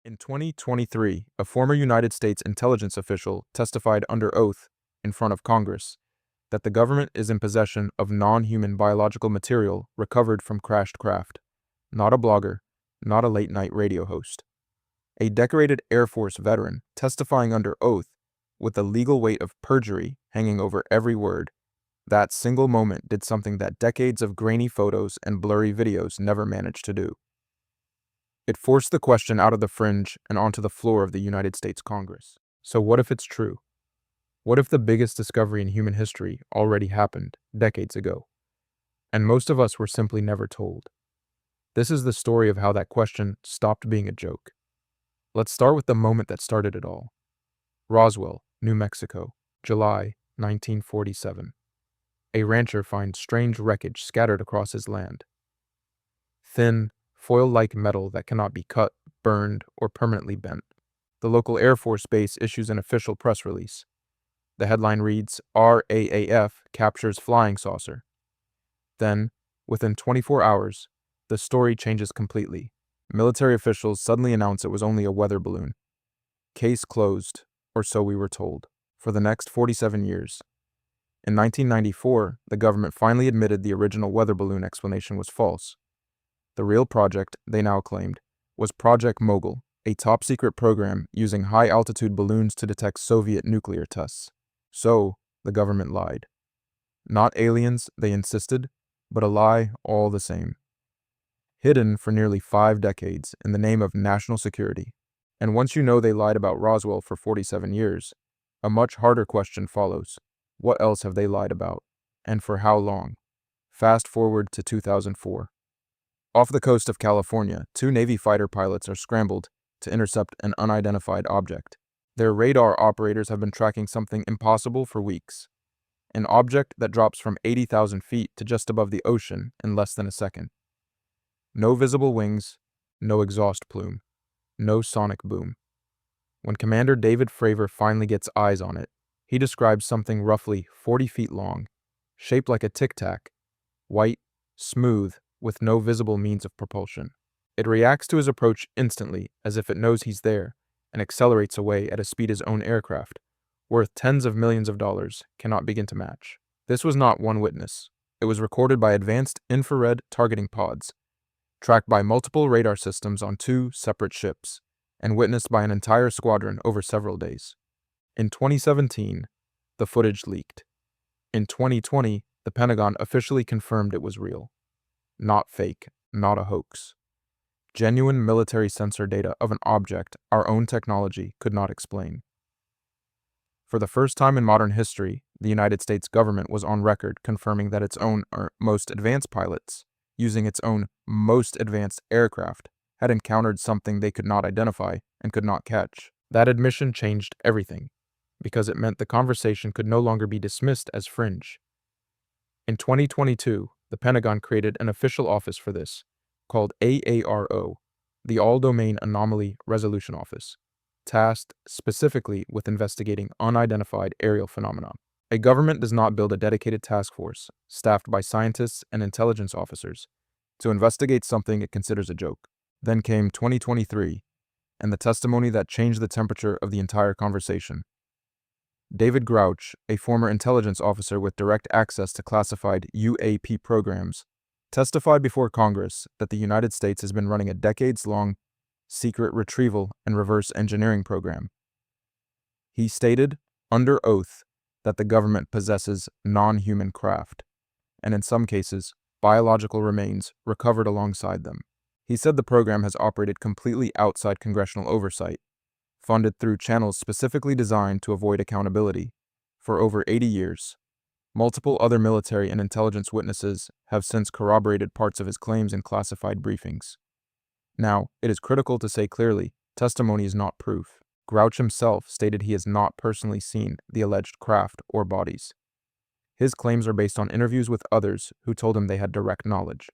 In 2023, a former United States intelligence official testified under oath in front of Congress that the government is in possession of non-human biological material recovered from crashed craft. Not a blogger, not a late-night radio host. A decorated Air Force veteran testifying under oath with the legal weight of perjury hanging over every word. That single moment did something that decades of grainy photos and blurry videos never managed to do. It forced the question out of the fringe and onto the floor of the United States Congress. So what if it's true? What if the biggest discovery in human history already happened decades ago, and most of us were simply never told? This is the story of how that question stopped being a joke. Let's start with the moment that started it all. Roswell, New Mexico, July 1947. A rancher finds strange wreckage scattered across his land. Thin, foil-like metal that cannot be cut, burned, or permanently bent. The local Air Force base issues an official press release. The headline reads, RAAF captures flying saucer. Then, within 24 hours, the story changes completely. Military officials suddenly announce it was only a weather balloon. Case closed, or so we were told, for the next 47 years. In 1994, the government finally admitted the original weather balloon explanation was false. The real project, they now claimed, was Project Mogul, a top-secret program using high-altitude balloons to detect Soviet nuclear tests. So, the government lied. Not aliens, they insisted, but a lie all the same. Hidden for nearly 5 decades in the name of national security. And once you know they lied about Roswell for 47 years, a much harder question follows. What else have they lied about? And for how long? Fast forward to 2004. Off the coast of California, 2 Navy fighter pilots are scrambled to intercept an unidentified object. Their radar operators have been tracking something impossible for weeks. An object that drops from 80,000 feet to just above the ocean in less than a second. No visible wings, no exhaust plume, no sonic boom. When Commander David Fravor finally gets eyes on it, he describes something roughly 40 feet long, shaped like a Tic Tac, white, smooth, with no visible means of propulsion. It reacts to his approach instantly, as if it knows he's there, and accelerates away at a speed his own aircraft, worth tens of millions of dollars, cannot begin to match. This was not one witness. It was recorded by advanced infrared targeting pods, tracked by multiple radar systems on 2 separate ships, and witnessed by an entire squadron over several days. In 2017, the footage leaked. In 2020, the Pentagon officially confirmed it was real. Not fake, not a hoax. Genuine military sensor data of an object our own technology could not explain. For the first time in modern history, the United States government was on record confirming that its own most advanced pilots, using its own most advanced aircraft, had encountered something they could not identify and could not catch. That admission changed everything, because it meant the conversation could no longer be dismissed as fringe. In 2022, the Pentagon created an official office for this, called AARO, the All-Domain Anomaly Resolution Office, tasked specifically with investigating unidentified aerial phenomena. A government does not build a dedicated task force, staffed by scientists and intelligence officers, to investigate something it considers a joke. Then came 2023, and the testimony that changed the temperature of the entire conversation. David Grusch, a former intelligence officer with direct access to classified UAP programs, testified before Congress that the United States has been running a decades-long secret retrieval and reverse engineering program. He stated, under oath, that the government possesses non-human craft, and in some cases, biological remains recovered alongside them. He said the program has operated completely outside congressional oversight, funded through channels specifically designed to avoid accountability, for over 80 years. Multiple other military and intelligence witnesses have since corroborated parts of his claims in classified briefings. Now, it is critical to say clearly, testimony is not proof. Grusch himself stated he has not personally seen the alleged craft or bodies. His claims are based on interviews with others who told him they had direct knowledge.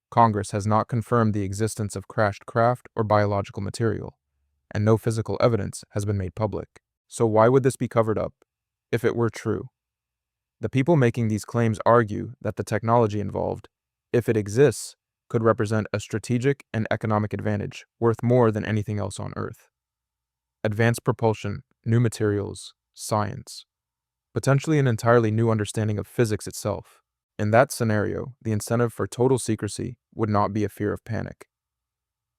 Congress has not confirmed the existence of crashed craft or biological material, and no physical evidence has been made public. So why would this be covered up, if it were true? The people making these claims argue that the technology involved, if it exists, could represent a strategic and economic advantage worth more than anything else on Earth. Advanced propulsion, new materials, science, potentially an entirely new understanding of physics itself. In that scenario, the incentive for total secrecy would not be a fear of panic.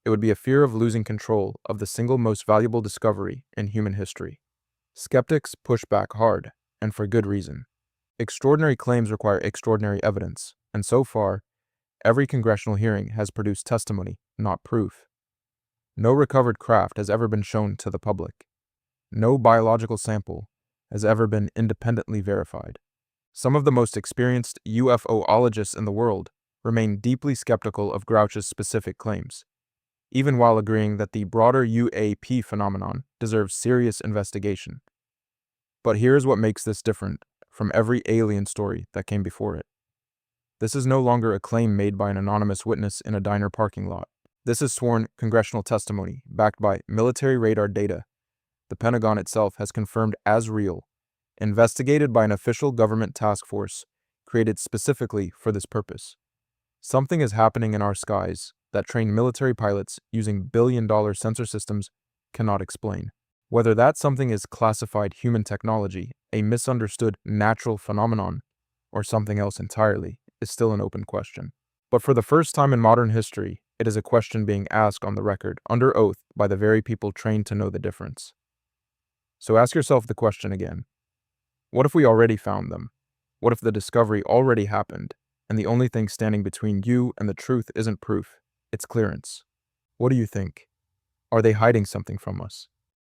It would be a fear of losing control of the single most valuable discovery in human history. Skeptics push back hard, and for good reason. Extraordinary claims require extraordinary evidence, and so far, every congressional hearing has produced testimony, not proof. No recovered craft has ever been shown to the public. No biological sample has ever been independently verified. Some of the most experienced UFOologists in the world remain deeply skeptical of Grusch's specific claims, even while agreeing that the broader UAP phenomenon deserves serious investigation. But here's what makes this different from every alien story that came before it. This is no longer a claim made by an anonymous witness in a diner parking lot. This is sworn congressional testimony backed by military radar data the Pentagon itself has confirmed as real, investigated by an official government task force created specifically for this purpose. Something is happening in our skies that trained military pilots using billion-dollar sensor systems cannot explain. Whether that something is classified human technology, a misunderstood natural phenomenon, or something else entirely, is still an open question. But for the first time in modern history, it is a question being asked on the record, under oath, by the very people trained to know the difference. So ask yourself the question again. What if we already found them? What if the discovery already happened, and the only thing standing between you and the truth isn't proof, it's clearance? What do you think? Are they hiding something from us?